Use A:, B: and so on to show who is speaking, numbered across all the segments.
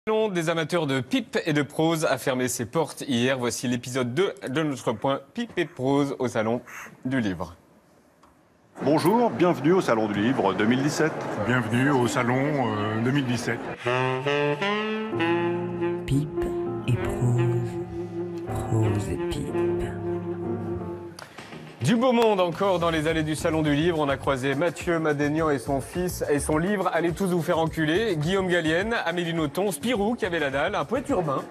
A: Le Salon des amateurs de pipe et de prose a fermé ses portes hier. Voici l'épisode 2 de notre point pipe et prose au Salon du Livre.
B: Bonjour, bienvenue au Salon du Livre 2017.
C: Bienvenue au Salon 2017.
D: Pipe et prose, prose et pipe.
A: Du beau monde encore dans les allées du Salon du Livre. On a croisé Mathieu Madénian et son fils et son livre Allez tous vous faire enculer, Guillaume Gallienne, Amélie Nothomb, Spirou qui avait la dalle, un poète urbain.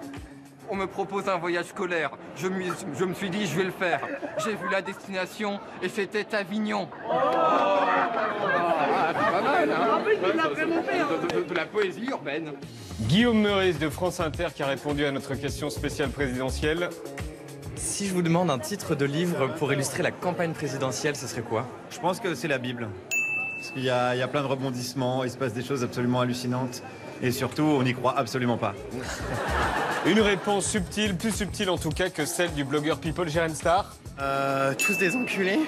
E: On me propose un voyage scolaire. Je me suis dit, je vais le faire. J'ai vu la destination et c'était Avignon. Pas mal, hein, de la poésie urbaine.
A: Guillaume Meurice de France Inter qui a répondu à notre question spéciale présidentielle.
F: Si je vous demande un titre de livre pour illustrer la campagne présidentielle, ce serait quoi?
G: Je pense que c'est la Bible. Parce qu'il y a plein de rebondissements, il se passe des choses absolument hallucinantes. Et surtout, on n'y croit absolument pas.
A: Une réponse subtile, plus subtile en tout cas que celle du blogueur People Jérém Star.
G: Tous des enculés.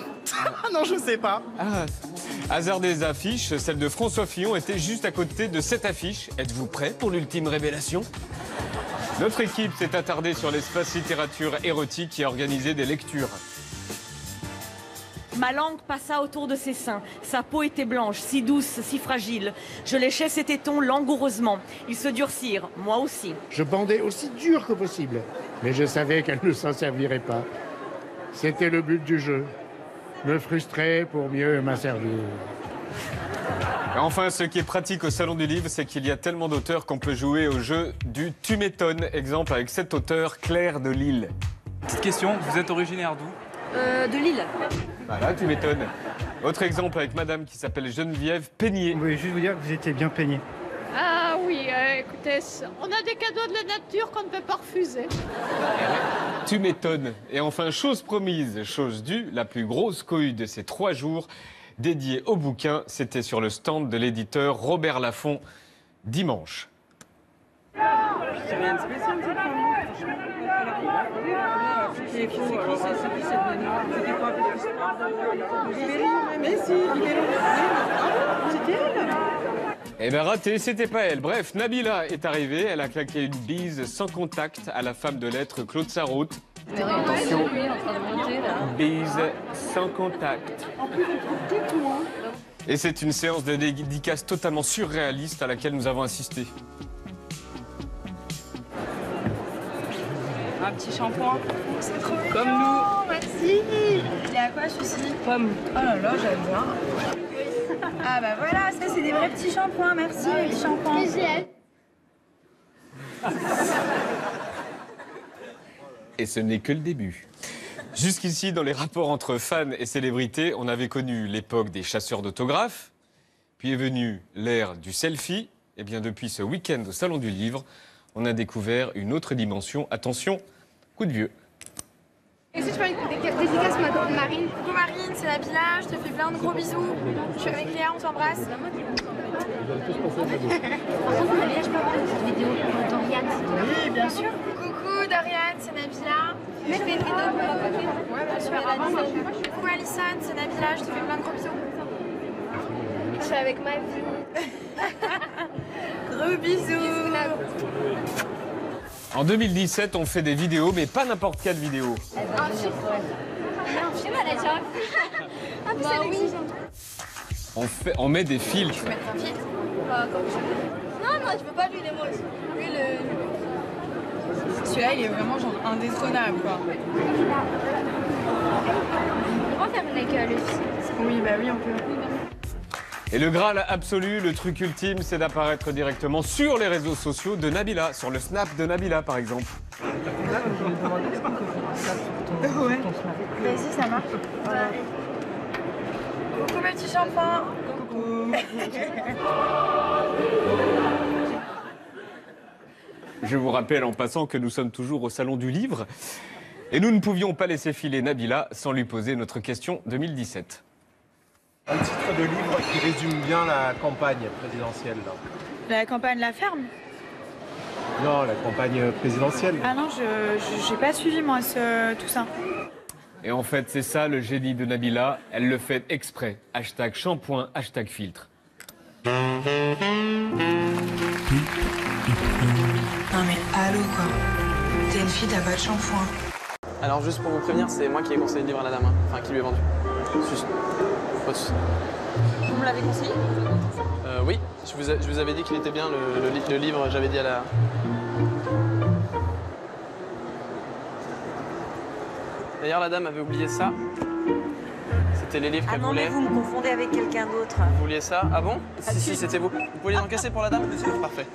G: Non, je sais pas.
A: Hasard des affiches, celle de François Fillon était juste à côté de cette affiche. Êtes-vous prêts pour l'ultime révélation? Notre équipe s'est attardée sur l'espace littérature érotique qui a organisé des lectures.
H: Ma langue passa autour de ses seins. Sa peau était blanche, si douce, si fragile. Je léchais ses tétons langoureusement. Ils se durcirent, moi aussi.
I: Je bandais aussi dur que possible, mais je savais qu'elle ne s'en servirait pas. C'était le but du jeu. Me frustrer pour mieux m'asservir.
A: Enfin, ce qui est pratique au Salon du Livre, c'est qu'il y a tellement d'auteurs qu'on peut jouer au jeu du Tu m'étonnes. Exemple avec cet auteur, Claire de Lille.
J: Petite question, vous êtes originaire d'où?
H: De Lille.
A: Voilà, tu m'étonnes. Autre exemple avec madame qui s'appelle Geneviève Peigné.
K: Oui, juste vous dire que vous étiez bien peigné.
L: Ah oui, écoutez, on a des cadeaux de la nature qu'on ne peut pas refuser.
A: Tu m'étonnes. Et enfin, chose promise, chose due, la plus grosse cohue de ces 3 jours dédiée au bouquin, c'était sur le stand de l'éditeur Robert Laffont, dimanche.
M: C'est rien de spécial, cette femme. C'est qui cette nana? C'était quoi? Mais si, c'était elle.
A: Eh bien raté, c'était pas elle. Bref, Nabila est arrivée, elle a claqué une bise sans contact à la femme de lettres Claude Sarraute. Attention, bise sans contact. Et c'est une séance de dédicace totalement surréaliste à laquelle nous avons assisté.
M: Un petit shampoing.
L: C'est trop mignon.
M: Comme nous.
L: Merci. Il est à quoi celui-ci?
M: Pomme.
L: Oh là là, j'aime bien. Ah bah voilà, ça c'est des vrais petits shampoings. Merci les petits shampoings.
A: Et ce n'est que le début. Jusqu'ici, dans les rapports entre fans et célébrités, on avait connu l'époque des chasseurs d'autographes, puis est venue l'ère du selfie. Et bien depuis ce week-end au Salon du Livre, on a découvert une autre dimension. Attention, coup de vieux.
L: Est-ce que tu peux une dédicace Marine? Coucou Marine, c'est Nabila, je te fais plein de gros bisous. Je suis avec Léa, on s'embrasse. Je peux avoir une petite vidéo pour Doriane? Oui, bien sûr. Coucou Doriane, c'est Nabila. Je fais une vidéo pour mon côté. Ouais, bien sûr. Coucou Alison, c'est Nabila, je te fais plein de gros bisous. Je suis avec ma vie. Gros bisous.
A: En 2017, on fait des vidéos, mais pas n'importe quelle vidéo.
L: Un film manager. Ah, bah oui.
A: On met des filtres.
L: Je peux mettre un filtre? Non, je veux pas lui, les mots. Lui,
M: Celui-là, il est vraiment genre indétrônable, quoi.
L: On va faire avec le film.
M: Oui, bah oui, on peut.
A: Et le Graal absolu, le truc ultime, c'est d'apparaître directement sur les réseaux sociaux de Nabila, sur le Snap de Nabila par exemple.
M: Ouais.
L: Vas-y, ça marche. Ouais. Coucou mes petits shampoings.
M: Coucou.
A: Je vous rappelle en passant que nous sommes toujours au Salon du Livre et nous ne pouvions pas laisser filer Nabila sans lui poser notre question 2017.
N: Un titre de livre qui résume bien la campagne présidentielle. Là.
M: La campagne La Ferme?
N: Non, la campagne présidentielle.
M: Ah non, j'ai pas suivi moi tout ça.
A: Et en fait, c'est ça le génie de Nabila, elle le fait exprès. Hashtag shampoing, hashtag filtre.
D: Pipe et prose.
O: Non mais allô quoi. T'es une fille, t'as pas de shampoing.
P: Alors juste pour vous prévenir, c'est moi qui ai conseillé le livre à la dame, hein. Enfin qui lui ai vendu. Juste. Pas de soucis.
Q: Vous me l'avez conseillé?
P: Oui, je vous avais dit qu'il était bien le livre, j'avais dit à la... D'ailleurs, la dame avait oublié ça. C'était les livres qu'elle voulait.
Q: Ah non, mais vous me confondez avec quelqu'un d'autre.
P: Vous vouliez ça? Ah bon? Si, c'était vous. Vous pouvez les encaisser pour la dame? Parfait.